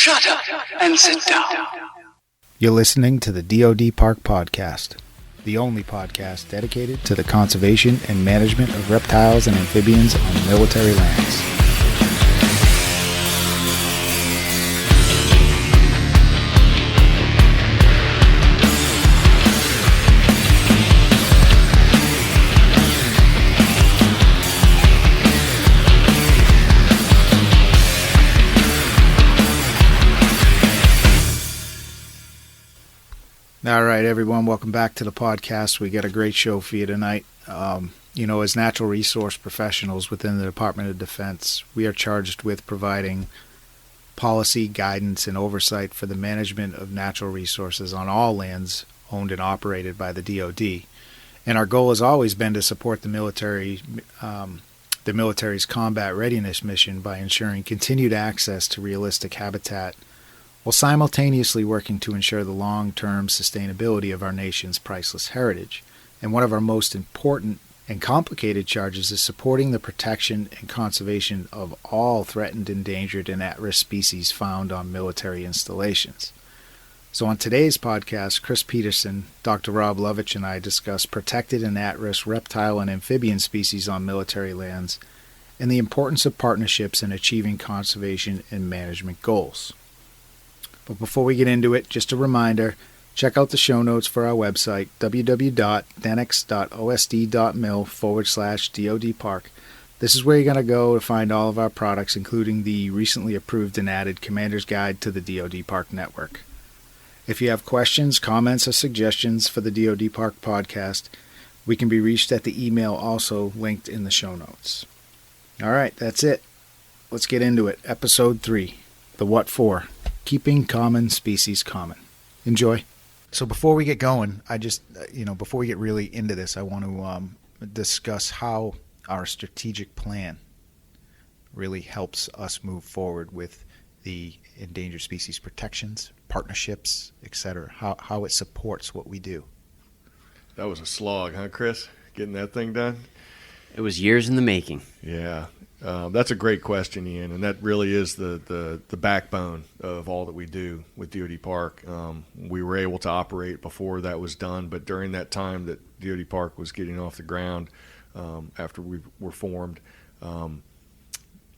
Shut up and sit down. You're listening to the DoD PARC podcast, the only podcast dedicated to the conservation and management of reptiles and amphibians on military lands. All right, everyone, welcome back to the podcast. We got a great show for you tonight. As natural resource professionals within the Department of Defense, we are charged with providing policy, guidance, and oversight for the management of natural resources on all lands owned and operated by the DoD. And our goal has always been to support the military's combat readiness mission by ensuring continued access to realistic habitat, while simultaneously working to ensure the long-term sustainability of our nation's priceless heritage. And one of our most important and complicated charges is supporting the protection and conservation of all threatened, endangered, and at-risk species found on military installations. So on today's podcast, Chris Peterson, Dr. Rob Lovich, and I discuss protected and at-risk reptile and amphibian species on military lands and the importance of partnerships in achieving conservation and management goals. But before we get into it, just a reminder, check out the show notes for our website, www.denix.osd.mil/DoDPARC. This is where you're going to go to find all of our products, including the recently approved and added Commander's Guide to the DoD PARC network. If you have questions, comments, or suggestions for the DoD PARC podcast, we can be reached at the email also linked in the show notes. All right, that's it. Let's get into it. Episode 3, the what for. Keeping common species common. Enjoy. So before we get going, before we get really into this, I want to discuss how our strategic plan really helps us move forward with the endangered species protections, partnerships, etc. How it supports what we do. That was a slog, huh, Chris? Getting that thing done? It was years in the making. Yeah. That's a great question, Ian, and that really is the backbone of all that we do with DoD PARC. We were able to operate before that was done, but during that time that DoD PARC was getting off the ground, after we were formed,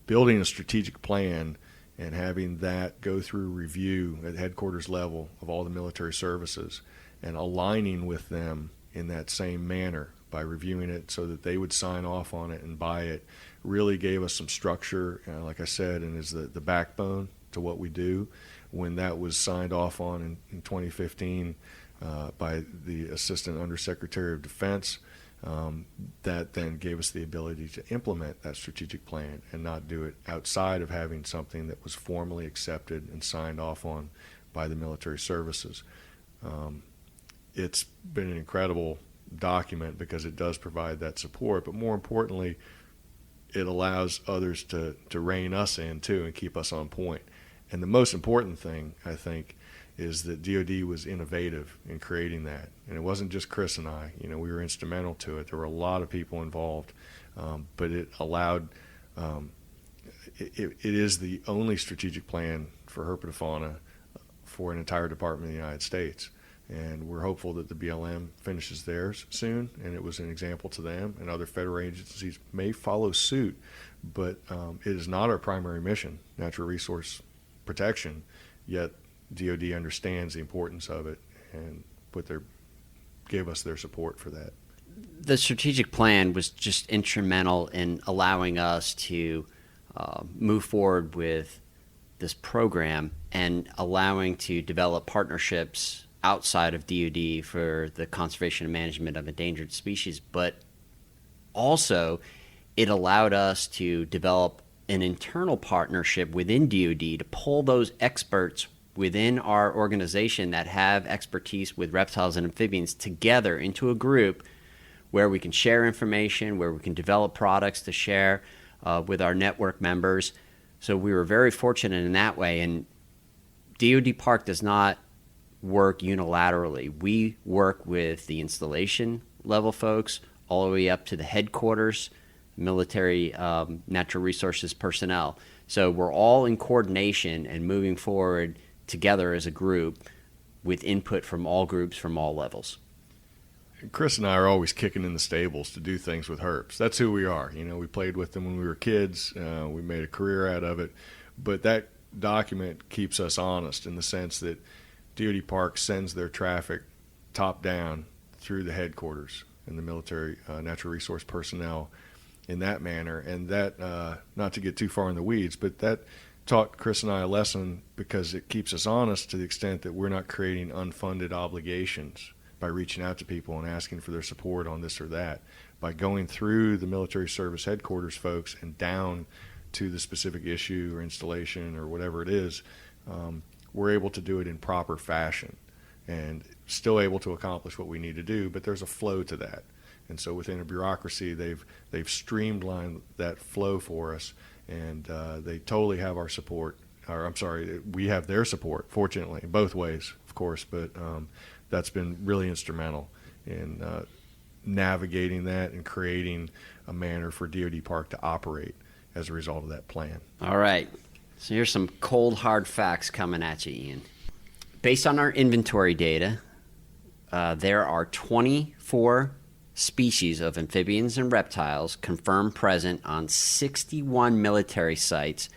building a strategic plan and having that go through review at headquarters level of all the military services and aligning with them in that same manner by reviewing it so that they would sign off on it and buy it really gave us some structure, like I said, and is the backbone to what we do. When that was signed off on in 2015 by the Assistant Undersecretary of Defense, that then gave us the ability to implement that strategic plan and not do it outside of having something that was formally accepted and signed off on by the military services. It's been an incredible document because it does provide that support, but more importantly, it allows others to rein us in too and keep us on point. And the most important thing, I think, is that DoD was innovative in creating that. And it wasn't just Chris and I. We were instrumental to it. There were a lot of people involved, but it allowed, it is the only strategic plan for herpetofauna for an entire department of the United States. And we're hopeful that the BLM finishes theirs soon, and it was an example to them, and other federal agencies may follow suit, but it is not our primary mission, natural resource protection, yet DoD understands the importance of it and gave us their support for that. The strategic plan was just instrumental in allowing us to move forward with this program and allowing to develop partnerships outside of DoD for the conservation and management of endangered species, but also it allowed us to develop an internal partnership within DoD to pull those experts within our organization that have expertise with reptiles and amphibians together into a group where we can share information, where we can develop products to share with our network members. So we were very fortunate in that way, and DoD PARC does not work unilaterally. We work with the installation level folks all the way up to the headquarters, military natural resources personnel So we're all in coordination and moving forward together as a group with input from all groups from all levels. Chris and I are always kicking in the stables to do things with herps. That's who we are. We played with them when we were kids. We made a career out of it. But that document keeps us honest in the sense that DoD PARC sends their traffic top down through the headquarters and the military natural resource personnel in that manner. And that, not to get too far in the weeds, but that taught Chris and I a lesson because it keeps us honest to the extent that we're not creating unfunded obligations by reaching out to people and asking for their support on this or that. By going through the military service headquarters folks and down to the specific issue or installation or whatever it is, we're able to do it in proper fashion and still able to accomplish what we need to do, but there's a flow to that. And so within a bureaucracy, they've streamlined that flow for us, and they totally have our support. Or I'm sorry, we have their support, fortunately, both ways, of course, but that's been really instrumental in navigating that and creating a manner for DoD PARC to operate as a result of that plan. All right. So here's some cold, hard facts coming at you, Ian. Based on our inventory data, there are 24 species of amphibians and reptiles confirmed present on 61 military sites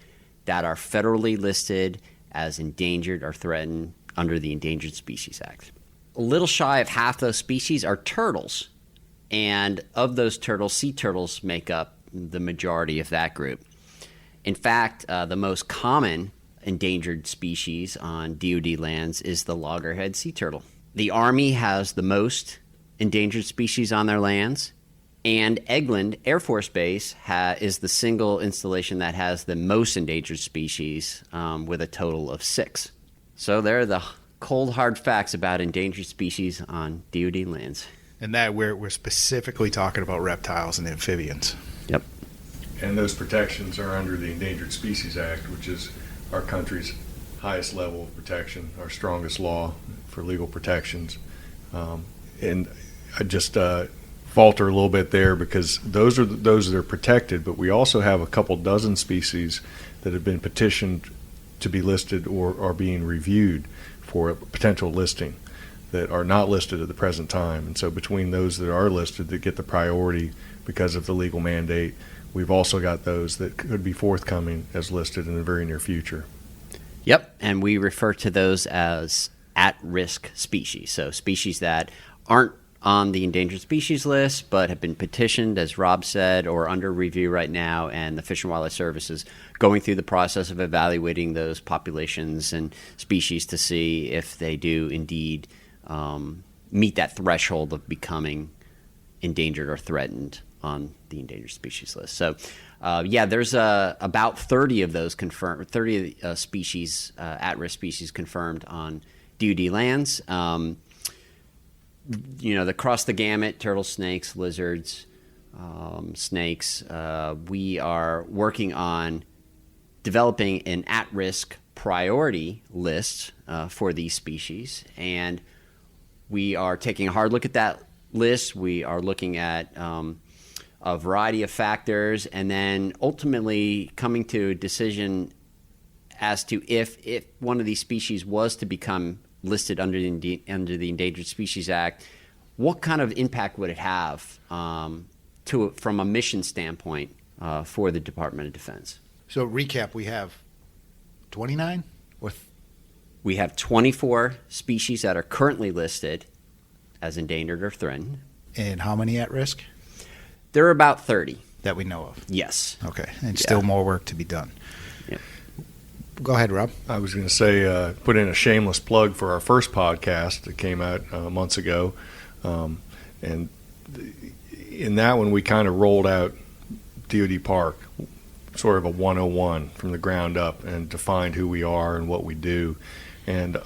that are federally listed as endangered or threatened under the Endangered Species Act. A little shy of half those species are turtles, and of those turtles, sea turtles make up the majority of that group. In fact, the most common endangered species on DoD lands is the loggerhead sea turtle. The Army has the most endangered species on their lands, and Eglin Air Force Base is the single installation that has the most endangered species with a total of 6. So there are the cold, hard facts about endangered species on DoD lands. And that we're specifically talking about reptiles and amphibians. Yep. And those protections are under the Endangered Species Act, which is our country's highest level of protection, our strongest law for legal protections. And I just falter a little bit there because those are those that are protected, but we also have a couple dozen species that have been petitioned to be listed or are being reviewed for a potential listing that are not listed at the present time. And so between those that are listed that get the priority because of the legal mandate, we've also got those that could be forthcoming as listed in the very near future. Yep, and we refer to those as at-risk species. So species that aren't on the endangered species list but have been petitioned, as Rob said, or under review right now, and the Fish and Wildlife Service is going through the process of evaluating those populations and species to see if they do indeed meet that threshold of becoming endangered or threatened on the endangered species list. So, there's about 30 of those confirmed, 30 species, at-risk species confirmed on DoD lands. Across the gamut, turtles, snakes, lizards, snakes. We are working on developing an at-risk priority list for these species, and we are taking a hard look at that list. We are looking at a variety of factors, and then ultimately coming to a decision as to if one of these species was to become listed under the Endangered Species Act, what kind of impact would it have from a mission standpoint for the Department of Defense? So recap, we have 29? We have 24 species that are currently listed as endangered or threatened. And how many at risk? There are about 30. That we know of? Yes. Okay, and still more work to be done. Yep. Go ahead, Rob. I was going to say, put in a shameless plug for our first podcast that came out months ago. And in that one, we kind of rolled out DoD PARC, sort of a 101 from the ground up, and defined who we are and what we do. And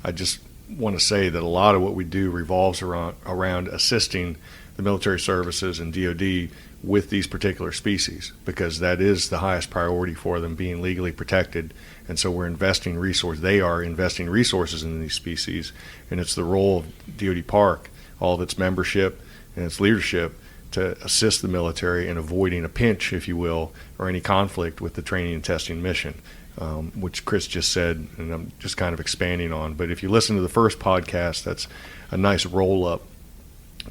I just want to say that a lot of what we do revolves around assisting the military services and DoD with these particular species, because that is the highest priority for them, being legally protected. And so we're investing resources. They are investing resources in these species, and it's the role of DoD PARC, all of its membership and its leadership, to assist the military in avoiding a pinch, if you will, or any conflict with the training and testing mission, which Chris just said, and I'm just kind of expanding on. But if you listen to the first podcast, that's a nice roll-up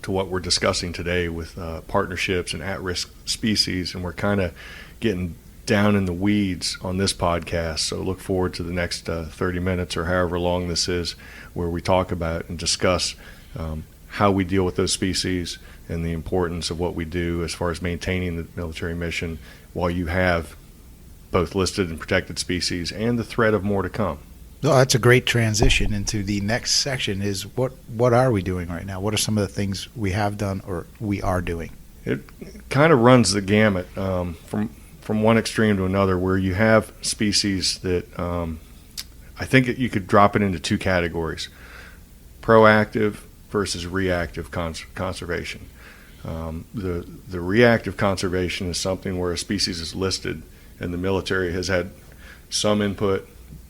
to what we're discussing today with partnerships and at-risk species, and we're kind of getting down in the weeds on this podcast. So look forward to the next 30 minutes or however long this is, where we talk about and discuss how we deal with those species and the importance of what we do as far as maintaining the military mission while you have both listed and protected species and the threat of more to come. No, that's a great transition into the next section. Is what are we doing right now? What are some of the things we have done or we are doing? It kind of runs the gamut from one extreme to another, where you have species that I think you could drop it into two categories: proactive versus reactive conservation. The reactive conservation is something where a species is listed and the military has had some input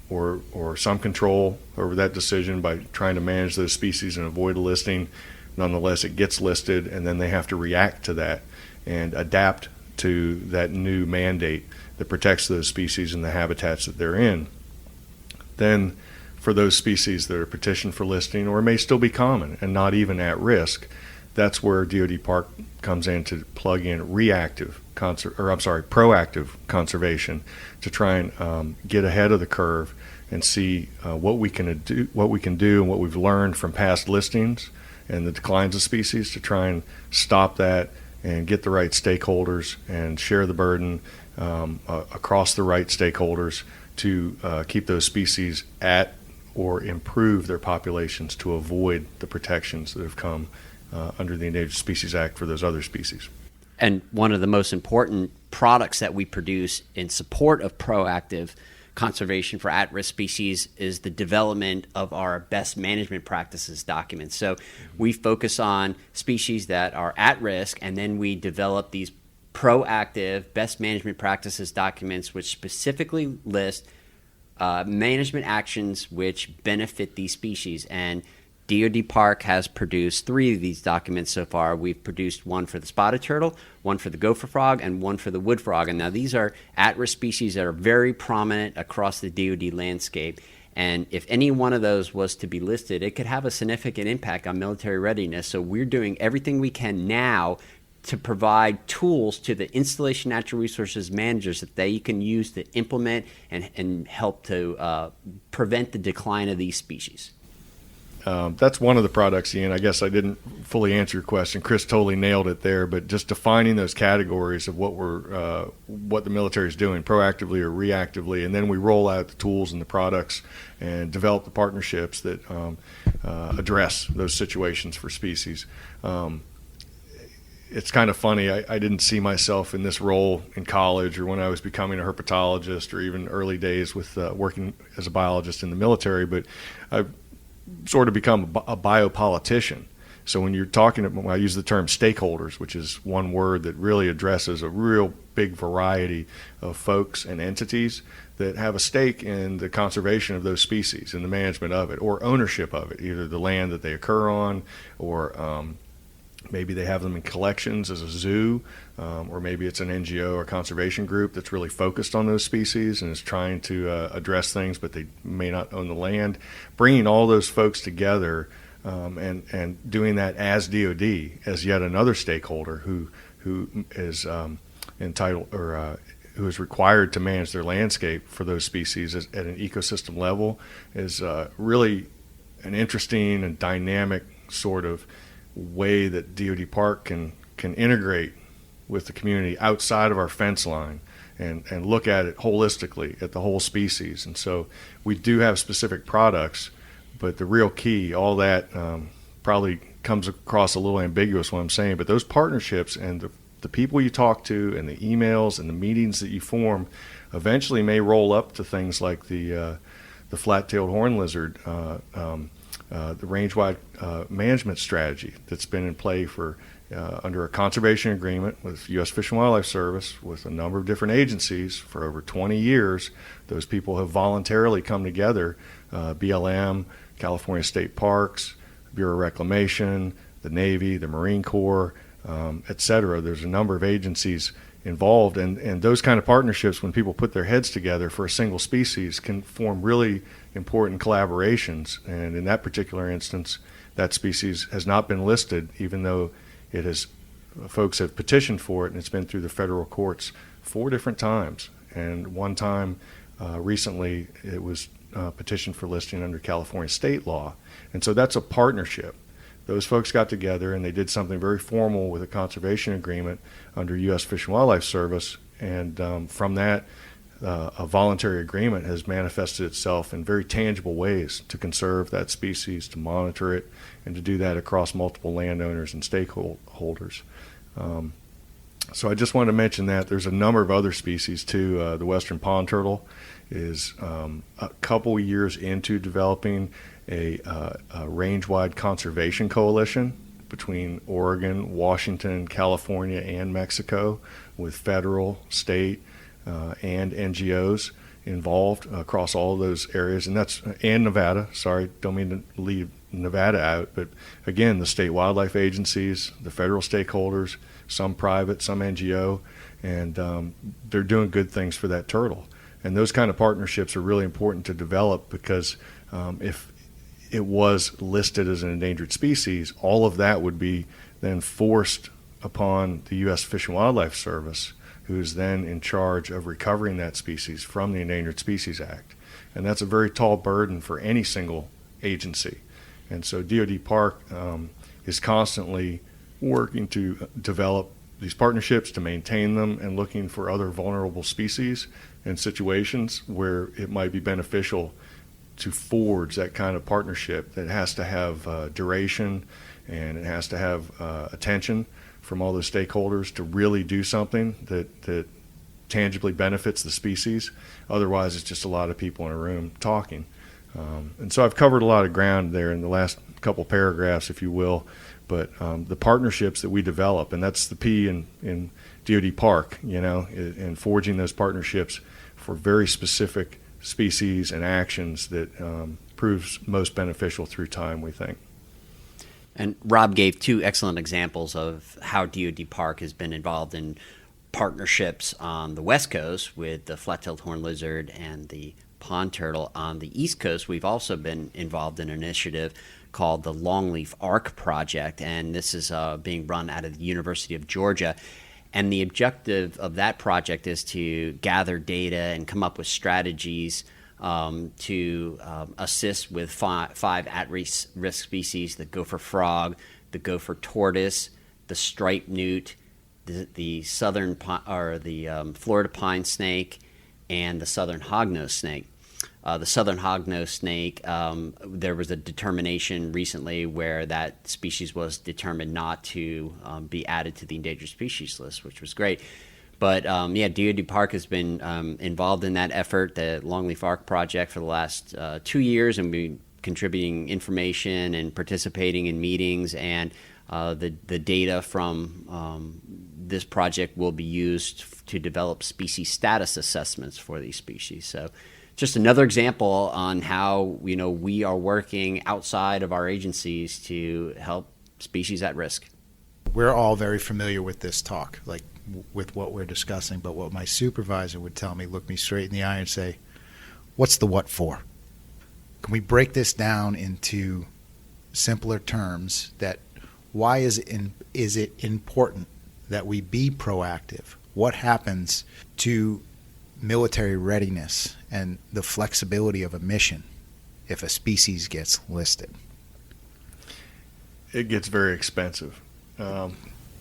or some control over that decision by trying to manage those species and avoid a listing. Nonetheless, it gets listed, and then they have to react to that and adapt to that new mandate that protects those species and the habitats that they're in. Then for those species that are petitioned for listing or may still be common and not even at risk, that's where DoD PARC comes in to plug in proactive conservation to try and get ahead of the curve and see what we can do and what we've learned from past listings and the declines of species to try and stop that and get the right stakeholders and share the burden across the right stakeholders to keep those species at or improve their populations to avoid the protections that have come under the Endangered Species Act for those other species. And one of the most important products that we produce in support of proactive conservation for at-risk species is the development of our best management practices documents. So we focus on species that are at risk, and then we develop these proactive best management practices documents which specifically list management actions which benefit these species. And DoD PARC has produced 3 of these documents so far. We've produced one for the spotted turtle, one for the gopher frog, and one for the wood frog. And now these are at-risk species that are very prominent across the DoD landscape. And if any one of those was to be listed, it could have a significant impact on military readiness. So we're doing everything we can now to provide tools to the installation natural resources managers that they can use to implement and help to prevent the decline of these species. That's one of the products, Ian. I guess I didn't fully answer your question. Chris totally nailed it there, but just defining those categories of what the military is doing proactively or reactively, and then we roll out the tools and the products and develop the partnerships that address those situations for species. It's kind of funny. I didn't see myself in this role in college or when I was becoming a herpetologist or even early days with working as a biologist in the military, but I've sort of become a biopolitician. So when you're talking about, I use the term stakeholders, which is one word that really addresses a real big variety of folks and entities that have a stake in the conservation of those species and the management of it or ownership of it, either the land that they occur on or maybe they have them in collections as a zoo, or maybe it's an NGO or conservation group that's really focused on those species and is trying to address things, but they may not own the land. Bringing all those folks together and doing that as DoD, as yet another stakeholder who is entitled or who is required to manage their landscape for those species at an ecosystem level, is really an interesting and dynamic sort of way that DoD PARC can integrate with the community outside of our fence line and look at it holistically at the whole species. And so we do have specific products, but the real key, all that probably comes across a little ambiguous what I'm saying, but those partnerships and the people you talk to and the emails and the meetings that you form eventually may roll up to things like the flat-tailed horn lizard, the range-wide management strategy that's been in play for under a conservation agreement with U.S. Fish and Wildlife Service with a number of different agencies for over 20 years. Those people have voluntarily come together, BLM, California State Parks, Bureau of Reclamation, the Navy, the Marine Corps, et cetera. There's a number of agencies involved, and those kind of partnerships, when people put their heads together for a single species, can form really important collaborations. And in that particular instance, that species has not been listed, even though it has, folks have petitioned for it, and it's been through the federal courts 4 different times. And one time recently, it was petitioned for listing under California state law. And so that's a partnership. Those folks got together and they did something very formal with a conservation agreement under U.S. Fish and Wildlife Service. And from that, a voluntary agreement has manifested itself in very tangible ways to conserve that species, to monitor it, and to do that across multiple landowners and stakeholders. So I just wanted to mention that. There's a number of other species too. The western pond turtle is a couple years into developing a range-wide conservation coalition between Oregon, Washington, California, and Mexico, with federal, state, and NGOs involved across all those areas, and Nevada. Sorry, don't mean to leave Nevada out, but again, the state wildlife agencies, the federal stakeholders, some private, some NGO, and they're doing good things for that turtle. And those kind of partnerships are really important to develop, because if it was listed as an endangered species, all of that would be then forced upon the U.S. Fish and Wildlife Service, who is then in charge of recovering that species from the Endangered Species Act. And that's a very tall burden for any single agency. And so DoD PARC is constantly working to develop these partnerships, to maintain them, and looking for other vulnerable species and situations where it might be beneficial to forge that kind of partnership that has to have duration, and it has to have attention from all those stakeholders to really do something that tangibly benefits the species. Otherwise, it's just a lot of people in a room talking. And so I've covered a lot of ground there in the last couple paragraphs, if you will, but the partnerships that we develop, and that's the P in DoD PARC, and forging those partnerships for very specific species and actions that proves most beneficial through time, we think. And Rob gave 2 excellent examples of how DoD PARC has been involved in partnerships on the West Coast with the flat-tailed horned lizard and the pond turtle. On the East Coast, we've also been involved in an initiative called the Longleaf Arc Project, and this is being run out of the University of Georgia. And the objective of that project is to gather data and come up with strategies to assist with 5 at-risk species: the gopher frog, the gopher tortoise, the striped newt, the southern Florida pine snake, and the southern hognose snake. The southern hognose snake, there was a determination recently where that species was determined not to be added to the endangered species list, which was great. But DoD PARC has been involved in that effort, the Longleaf Arc Project, for the last 2 years, and we've been contributing information and participating in meetings. And the data from this project will be used to develop species status assessments for these species. So, just another example on how we are working outside of our agencies to help species at risk. We're all very familiar with this talk, like with what we're discussing, but what my supervisor would tell me, look me straight in the eye and say, what's the what for? Can we break this down into simpler terms? That why is it important that we be proactive? What happens to military readiness and the flexibility of a mission if a species gets listed? It gets very expensive.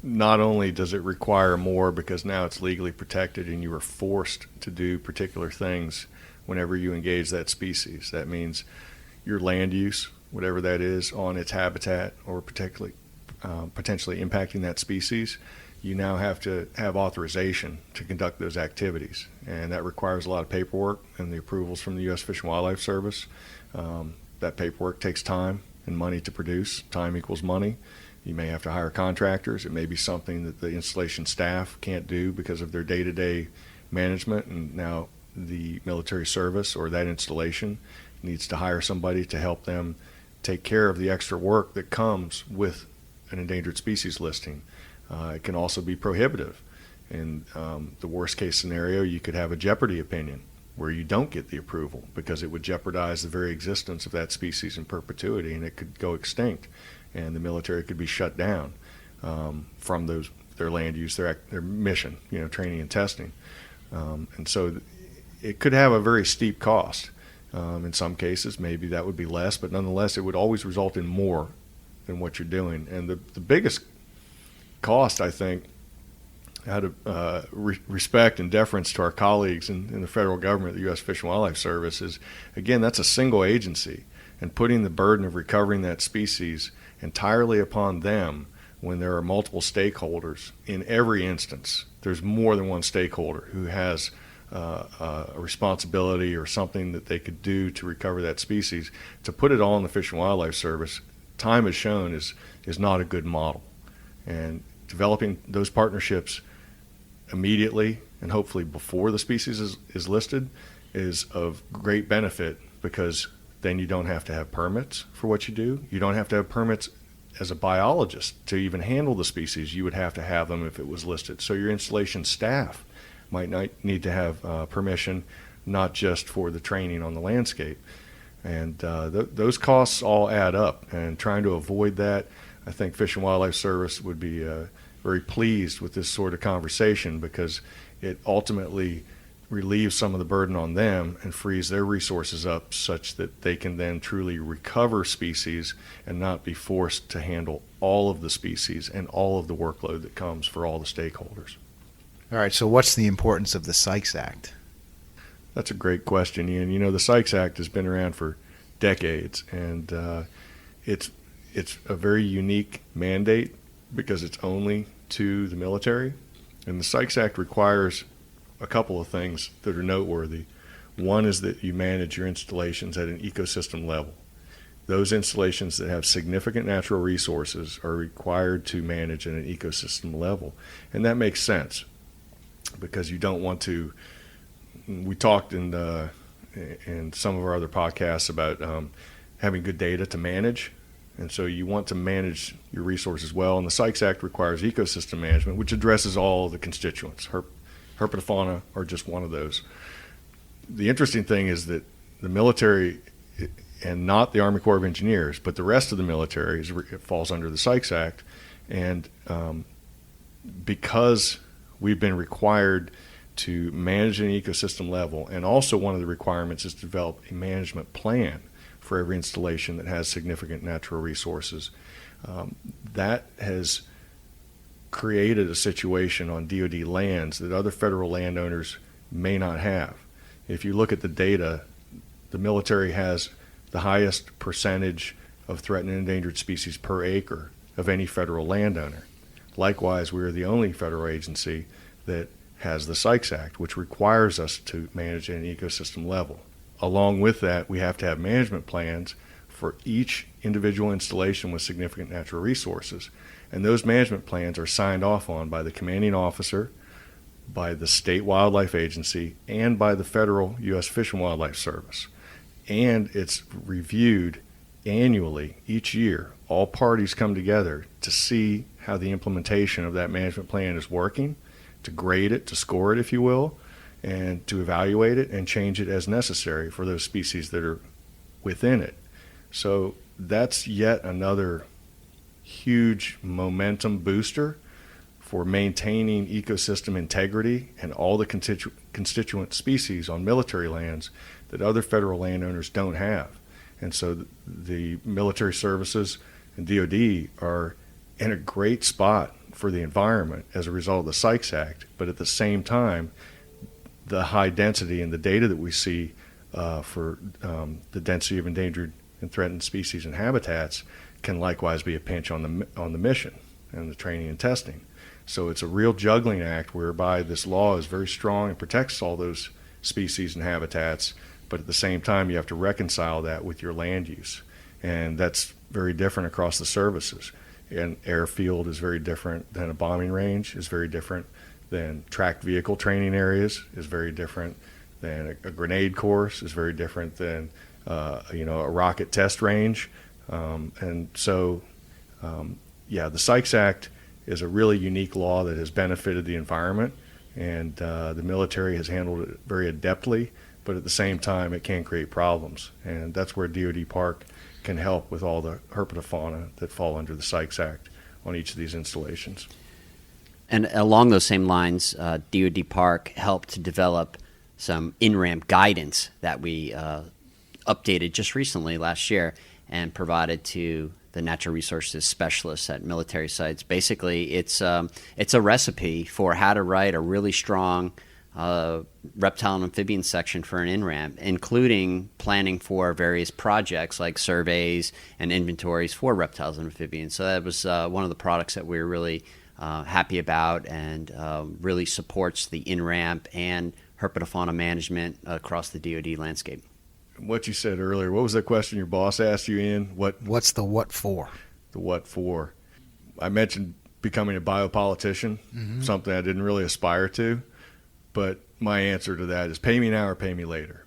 Not only does it require more because now it's legally protected and you are forced to do particular things whenever you engage that species. That means your land use, whatever that is, on its habitat or potentially impacting that species. You now have to have authorization to conduct those activities, and that requires a lot of paperwork and the approvals from the U.S. Fish and Wildlife Service. That paperwork takes time and money to produce. Time equals money. You may have to hire contractors. It may be something that the installation staff can't do because of their day-to-day management, and now the military service or that installation needs to hire somebody to help them take care of the extra work that comes with an endangered species listing. It can also be prohibitive. In the worst case scenario, you could have a jeopardy opinion where you don't get the approval because it would jeopardize the very existence of that species in perpetuity, and it could go extinct, and the military could be shut down from their land use, their mission, training and testing. And so it could have a very steep cost. In some cases, maybe that would be less, but nonetheless, it would always result in more than what you're doing. And the biggest cost, I think, out of respect and deference to our colleagues in the federal government, the U.S. Fish and Wildlife Service, is, again, that's a single agency, and putting the burden of recovering that species entirely upon them when there are multiple stakeholders. In every instance, there's more than one stakeholder who has a responsibility or something that they could do to recover that species. To put it all in the Fish and Wildlife Service, time has shown is not a good model. And developing those partnerships immediately and hopefully before the species is listed is of great benefit, because then you don't have to have permits for what you do. You don't have to have permits as a biologist to even handle the species. You would have to have them if it was listed. So your installation staff might not need to have permission, not just for the training on the landscape. And those costs all add up, and trying to avoid that, I think Fish and Wildlife Service would be very pleased with this sort of conversation, because it ultimately relieves some of the burden on them and frees their resources up such that they can then truly recover species and not be forced to handle all of the species and all of the workload that comes for all the stakeholders. All right, so what's the importance of the Sykes Act? That's a great question, Ian. The Sykes Act has been around for decades, and it's a very unique mandate because it's only to the military. And the Sykes Act requires a couple of things that are noteworthy. One is that you manage your installations at an ecosystem level. Those installations that have significant natural resources are required to manage at an ecosystem level. And that makes sense, because you don't want to. We talked in some of our other podcasts about having good data to manage, and so you want to manage your resources well. And the Sykes Act requires ecosystem management, which addresses all the constituents. Herpetofauna are just one of those. The interesting thing is that the military, and not the Army Corps of Engineers, but the rest of the military, it falls under the Sykes Act, and because we've been required to manage an ecosystem level, and also one of the requirements is to develop a management plan for every installation that has significant natural resources. That has created a situation on DoD lands that other federal landowners may not have. If you look at the data, the military has the highest percentage of threatened and endangered species per acre of any federal landowner. Likewise, we are the only federal agency that has the Sykes Act, which requires us to manage at an ecosystem level. Along with that, we have to have management plans for each individual installation with significant natural resources. And those management plans are signed off on by the commanding officer, by the state wildlife agency, and by the federal U.S. Fish and Wildlife Service. And it's reviewed annually each year. All parties come together to see how the implementation of that management plan is working, to grade it, to score it, if you will, and to evaluate it and change it as necessary for those species that are within it. So that's yet another huge momentum booster for maintaining ecosystem integrity and all the constituent species on military lands that other federal landowners don't have. And so the military services and DoD are in a great spot for the environment as a result of the Sykes Act, but at the same time, the high density and the data that we see for the density of endangered and threatened species and habitats can likewise be a pinch on the mission and the training and testing. So it's a real juggling act whereby this law is very strong and protects all those species and habitats, but at the same time you have to reconcile that with your land use. And that's very different across the services. An airfield is very different than a bombing range, is very different than tracked vehicle training areas, is very different than a grenade course, is very different than a rocket test range. And so, the Sykes Act is a really unique law that has benefited the environment, and the military has handled it very adeptly, but at the same time it can create problems, and that's where DoD PARC can help with all the herpetofauna that fall under the Sykes Act on each of these installations. And along those same lines, DoD PARC helped to develop some in-ramp guidance that we updated just recently last year and provided to the natural resources specialists at military sites. Basically, it's a recipe for how to write a really strong reptile and amphibian section for an in-ramp, including planning for various projects like surveys and inventories for reptiles and amphibians. So that was one of the products that we were really happy about, and really supports the in-ramp and herpetofauna management across the DoD landscape. What you said earlier, what was the question your boss asked you, Ian? What's the what for? The what for? I mentioned becoming a biopolitician, something I didn't really aspire to, but my answer to that is pay me now or pay me later,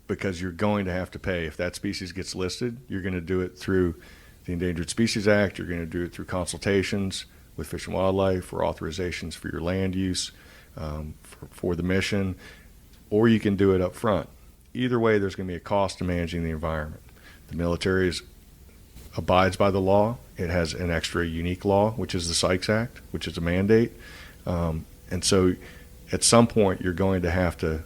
because you're going to have to pay. If that species gets listed, you're going to do it through the Endangered Species Act, you're going to do it through consultations with Fish and Wildlife for authorizations for your land use, for the mission, or you can do it up front. Either way, there's going to be a cost to managing the environment. The military abides by the law. It has an extra unique law, which is the Sykes Act, which is a mandate. And so at some point, you're going to have to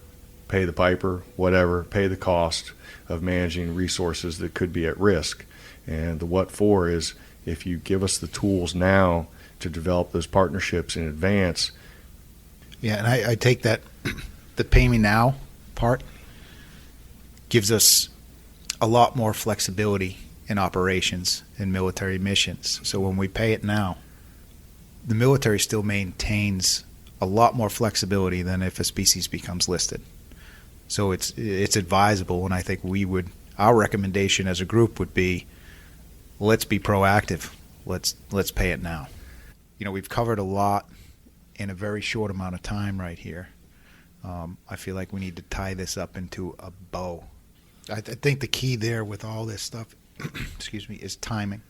pay the piper, whatever, pay the cost of managing resources that could be at risk. And the what for is, if you give us the tools now to develop those partnerships in advance. Yeah, and I take that, the pay me now part gives us a lot more flexibility in operations and military missions. So when we pay it now, the military still maintains a lot more flexibility than if a species becomes listed. So it's advisable, and I think our recommendation as a group would be, let's be proactive. Let's pay it now. You know, we've covered a lot in a very short amount of time right here. I feel like we need to tie this up into a bow. I think the key there with all this stuff, excuse me, is timing,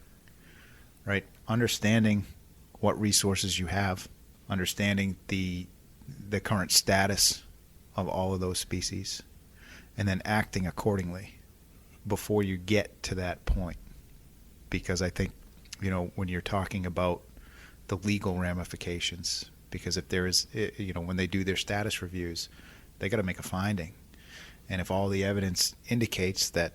right? Understanding what resources you have, understanding the current status of all of those species, and then acting accordingly before you get to that point. Because I think, you know, when you're talking about the legal ramifications, because if there is, you know, when they do their status reviews, they got to make a finding. And if all the evidence indicates that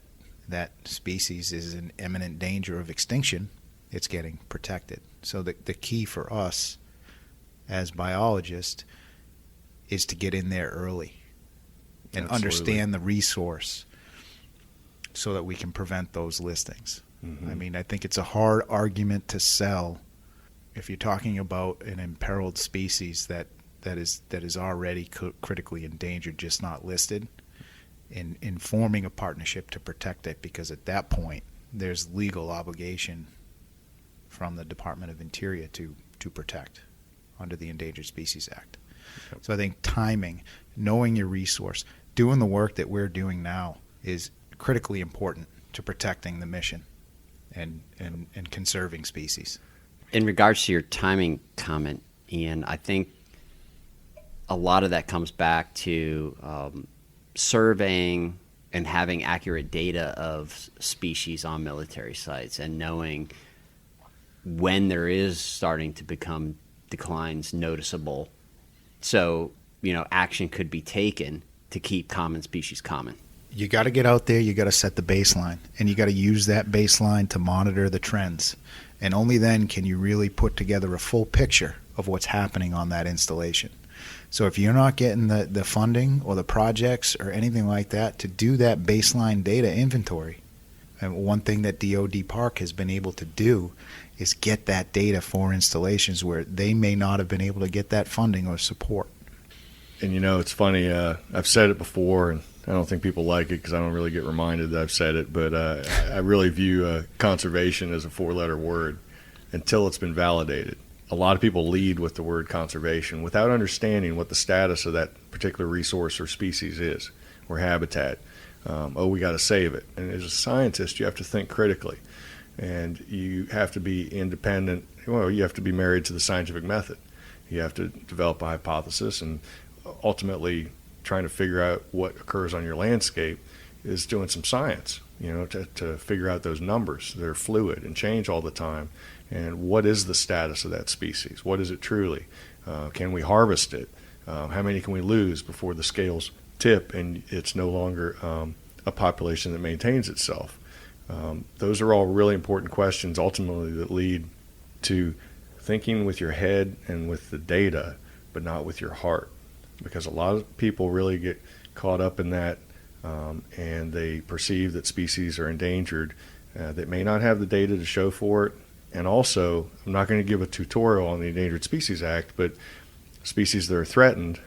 that species is in imminent danger of extinction, it's getting protected. So the key for us as biologists is to get in there early and understand the resource so that we can prevent those listings. I mean, I think it's a hard argument to sell if you're talking about an imperiled species that is already critically endangered, just not listed, in forming a partnership to protect it, because at that point there's legal obligation from the Department of Interior to protect under the Endangered Species Act. Yep. So I think timing, knowing your resource, doing the work that we're doing now is critically important to protecting the mission and conserving species. In regards to your timing comment, Ian, I think a lot of that comes back to surveying and having accurate data of species on military sites and knowing when there is starting to become declines noticeable. So, you know, action could be taken to keep common species common. You got to get out there, you got to set the baseline, and you got to use that baseline to monitor the trends. And only then can you really put together a full picture of what's happening on that installation. So if you're not getting the funding or the projects or anything like that to do that baseline data inventory, and one thing that DoD PARC has been able to do is get that data for installations where they may not have been able to get that funding or support. And you know, it's funny, I've said it before, and I don't think people like it because I don't really get reminded that I've said it, but I really view conservation as a four-letter word until it's been validated. A lot of people lead with the word conservation without understanding what the status of that particular resource or species is, or habitat. We got to save it. And as a scientist, you have to think critically. And you have to be independent. Well, you have to be married to the scientific method. You have to develop a hypothesis, and ultimately trying to figure out what occurs on your landscape is doing some science, to figure out those numbers. They're fluid and change all the time. And what is the status of that species? What is it truly? Can we harvest it? How many can we lose before the scales tip and it's no longer a population that maintains itself? Those are all really important questions ultimately that lead to thinking with your head and with the data, but not with your heart. Because a lot of people really get caught up in that, and they perceive that species are endangered that may not have the data to show for it. And also, I'm not going to give a tutorial on the Endangered Species Act, but species that are threatened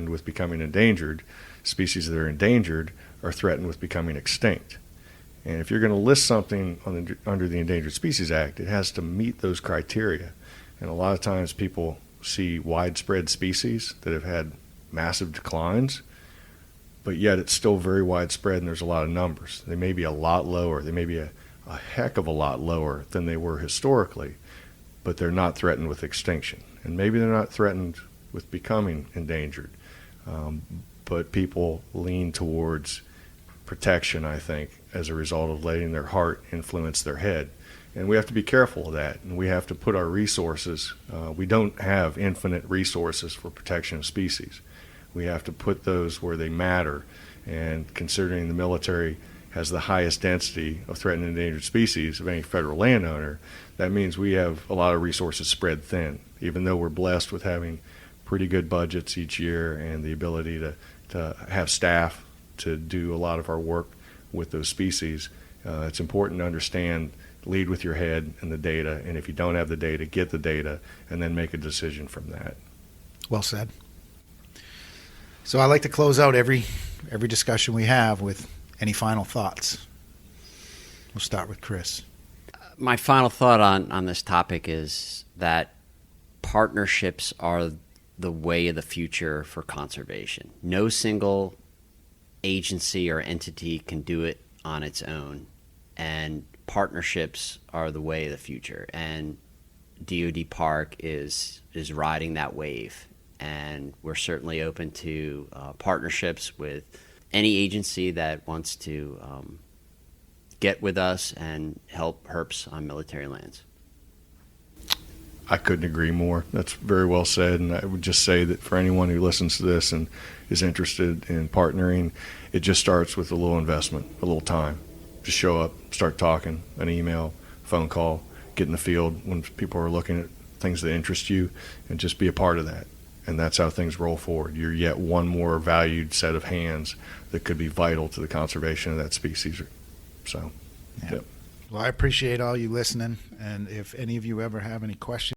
with becoming endangered. Species that are endangered are threatened with becoming extinct. And if you're going to list something under the Endangered Species Act, it has to meet those criteria. And a lot of times people see widespread species that have had massive declines, but yet it's still very widespread and there's a lot of numbers. They may be a lot lower. They may be a heck of a lot lower than they were historically, but they're not threatened with extinction. And maybe they're not threatened with becoming endangered. But people lean towards protection, I think, as a result of letting their heart influence their head. And we have to be careful of that, and we have to put our resources, we don't have infinite resources for protection of species. We have to put those where they matter, and considering the military has the highest density of threatened and endangered species of any federal landowner, that means we have a lot of resources spread thin, even though we're blessed with having pretty good budgets each year and the ability to have staff to do a lot of our work with those species. It's important to understand, lead with your head and the data, and if you don't have the data, get the data and then make a decision from that. Well said. So I like to close out every discussion we have with any final thoughts. We'll start with Chris. My final thought on this topic is that partnerships are the way of the future for conservation. No single agency or entity can do it on its own, and partnerships are the way of the future. And DoD PARC is riding that wave, and we're certainly open to partnerships with any agency that wants to get with us and help herps on military lands. I couldn't agree more. That's very well said. And I would just say that for anyone who listens to this and is interested in partnering, it just starts with a little investment, a little time. Just show up, start talking, an email, phone call, get in the field when people are looking at things that interest you, and just be a part of that. And that's how things roll forward. You're yet one more valued set of hands that could be vital to the conservation of that species. So, yeah. Yep. Well, I appreciate all you listening. And if any of you ever have any questions,